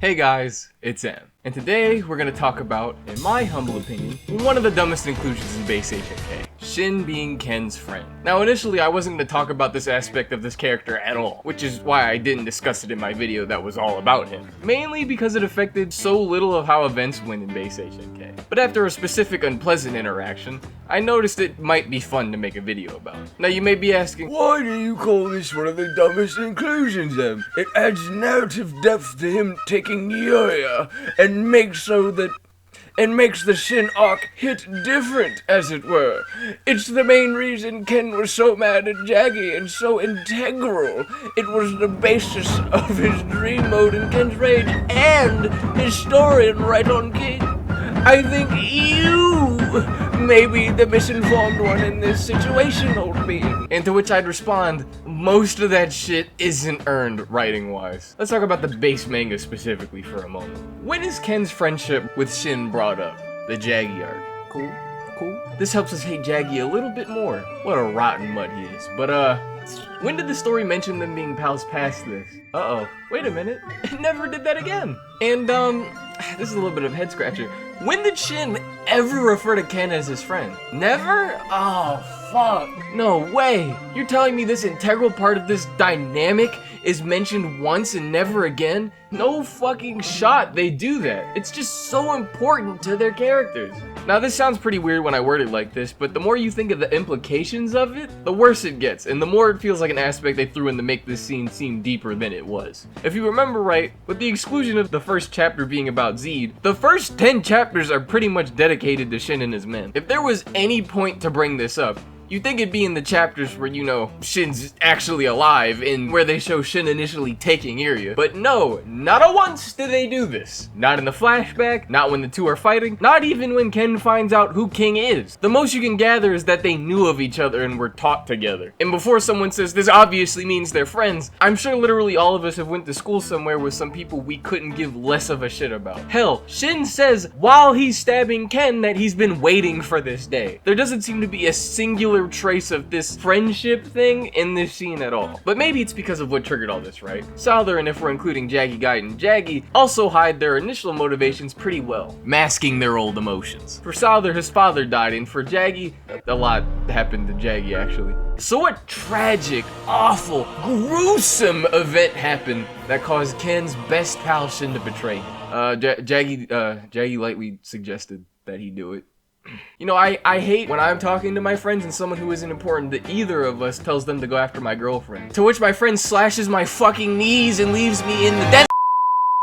Hey guys, it's Em, and today we're gonna talk about, in my humble opinion, one of the dumbest inclusions in Base Agent K, Shin being Ken's friend. Now initially I wasn't gonna talk about this aspect of this character at all, which is why I didn't discuss it in my video that was all about him. Mainly because it affected so little of how events went in Base Agent K. But after a specific unpleasant interaction, I noticed it might be fun to make a video about. Now you may be asking, why do you call this one of the dumbest inclusions, Em? It adds narrative depth to him taking Yuria and makes the Shin arc hit different, as it were. It's the main reason Ken was so mad at Jaggy and so integral. It was the basis of his dream mode in Ken's rage and his story in Right on Key. I think you may be the misinformed one in this situation, old bean. and to which I'd respond, most of that shit isn't earned writing-wise. Let's talk about the base manga specifically for a moment. When is Ken's friendship with Shin brought up? The Jaggy arc. Cool. This helps us hate Jaggy a little bit more. What a rotten mutt he is. But when did the story mention them being pals past this? Uh-oh. Wait a minute. It never did that again. And this is a little bit of a head scratcher. When did Shin ever refer to Ken as his friend? Never? Oh, fuck. No way. You're telling me this integral part of this dynamic is mentioned once and never again? No fucking shot they do that. It's just so important to their characters. Now this sounds pretty weird when I word it like this, but the more you think of the implications of it, the worse it gets, and the more it feels like an aspect they threw in to make this scene seem deeper than it was. If you remember right, with the exclusion of the first chapter being about Zed, the first 10 chapters are pretty much dedicated to Shin and his men. If there was any point to bring this up, you'd think it'd be in the chapters where, you know, Shin's actually alive and where they show Shin initially taking Iria. But no, not a once do they do this. Not in the flashback, not when the two are fighting, not even when Ken finds out who King is. The most you can gather is that they knew of each other and were taught together. And before someone says this obviously means they're friends, I'm sure literally all of us have went to school somewhere with some people we couldn't give less of a shit about. Hell, Shin says while he's stabbing Ken that he's been waiting for this day. There doesn't seem to be a singular trace of this friendship thing in this scene at all. But maybe it's because of what triggered all this, right? Souther, and if we're including Jaggy Guide and Jaggy, also hide their initial motivations pretty well, masking their old emotions. For Souther, his father died, and for Jaggy, a lot happened to Jaggy actually. So what tragic, awful, gruesome event happened that caused Ken's best pal Shin to betray him? Jaggy lightly suggested that he do it. You know, I hate when I'm talking to my friends and someone who isn't important to either of us tells them to go after my girlfriend. To which my friend slashes my fucking knees and leaves me in the death.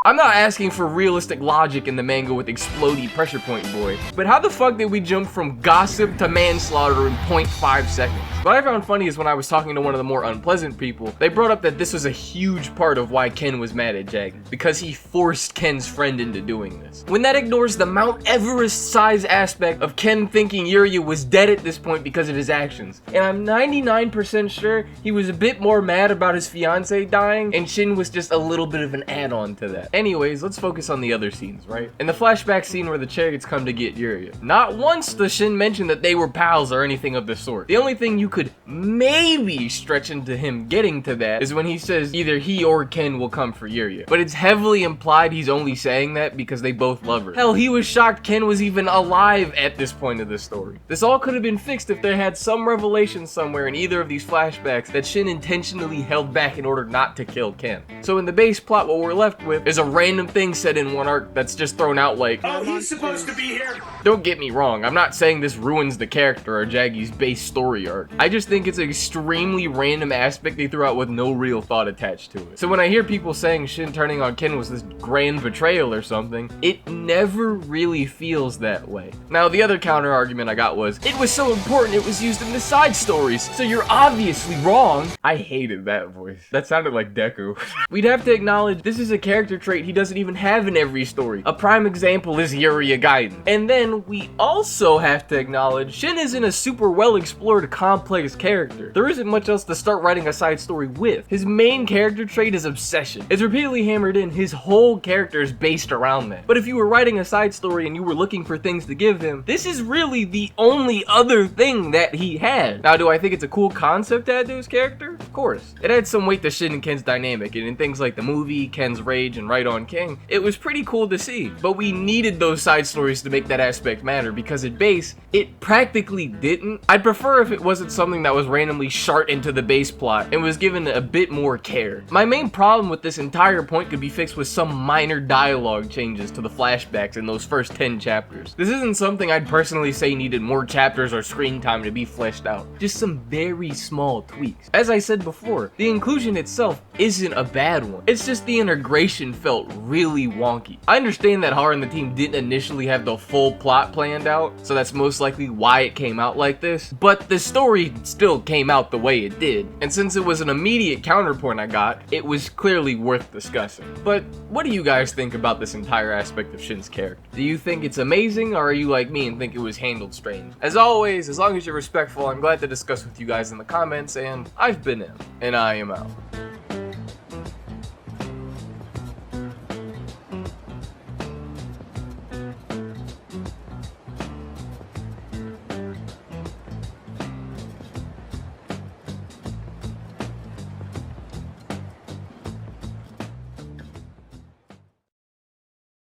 I'm not asking for realistic logic in the manga with explodey pressure point boy, but how the fuck did we jump from gossip to manslaughter in 0.5 seconds? What I found funny is when I was talking to one of the more unpleasant people, they brought up that this was a huge part of why Ken was mad at Jaggy, because he forced Ken's friend into doing this. When that ignores the Mount Everest size aspect of Ken thinking Yuria was dead at this point because of his actions. And I'm 99% sure he was a bit more mad about his fiance dying, and Shin was just a little bit of an add-on to that. Anyways, let's focus on the other scenes, right? In the flashback scene where the chariots come to get Yuria, not once does Shin mention that they were pals or anything of the sort. The only thing you could maybe stretch into him getting to that is when he says either he or Ken will come for Yuria. But it's heavily implied he's only saying that because they both love her. Hell, he was shocked Ken was even alive at this point of the story. This all could have been fixed if there had some revelation somewhere in either of these flashbacks that Shin intentionally held back in order not to kill Ken. So in the base plot, what we're left with is a random thing said in one arc that's just thrown out like, oh, he's supposed to be here. Don't get me wrong, I'm not saying this ruins the character or Jaggy's base story arc. I just think it's an extremely random aspect they threw out with no real thought attached to it. So when I hear people saying Shin turning on Ken was this grand betrayal or something, it never really feels that way. Now the other counter argument I got was, it was so important it was used in the side stories, so you're obviously wrong. I hated that voice. That sounded like Deku. We'd have to acknowledge this is a character trait he doesn't even have in every story. A prime example is Yuria Gaiden. And then we also have to acknowledge Shin isn't a super well explored complex character. There isn't much else to start writing a side story with. His main character trait is obsession. It's repeatedly hammered in, his whole character is based around that. But if you were writing a side story and you were looking for things to give him, this is really the only other thing that he had. Now, do I think it's a cool concept to add to his character? Of course. It adds some weight to Shin and Ken's dynamic, and in things like the movie, Ken's rage, and Right fight on King, it was pretty cool to see. But we needed those side stories to make that aspect matter, because at base, it practically didn't. I'd prefer if it wasn't something that was randomly shot into the base plot and was given a bit more care. My main problem with this entire point could be fixed with some minor dialogue changes to the flashbacks in those first 10 chapters. This isn't something I'd personally say needed more chapters or screen time to be fleshed out, just some very small tweaks. As I said before, the inclusion itself isn't a bad one, it's just the integration felt really wonky. I understand that Har and the team didn't initially have the full plot planned out, so that's most likely why it came out like this, but the story still came out the way it did, and since it was an immediate counterpoint I got, it was clearly worth discussing. But what do you guys think about this entire aspect of Shin's character? Do you think it's amazing, or are you like me and think it was handled strange? As always, as long as you're respectful, I'm glad to discuss with you guys in the comments, and I've been M, and I am out.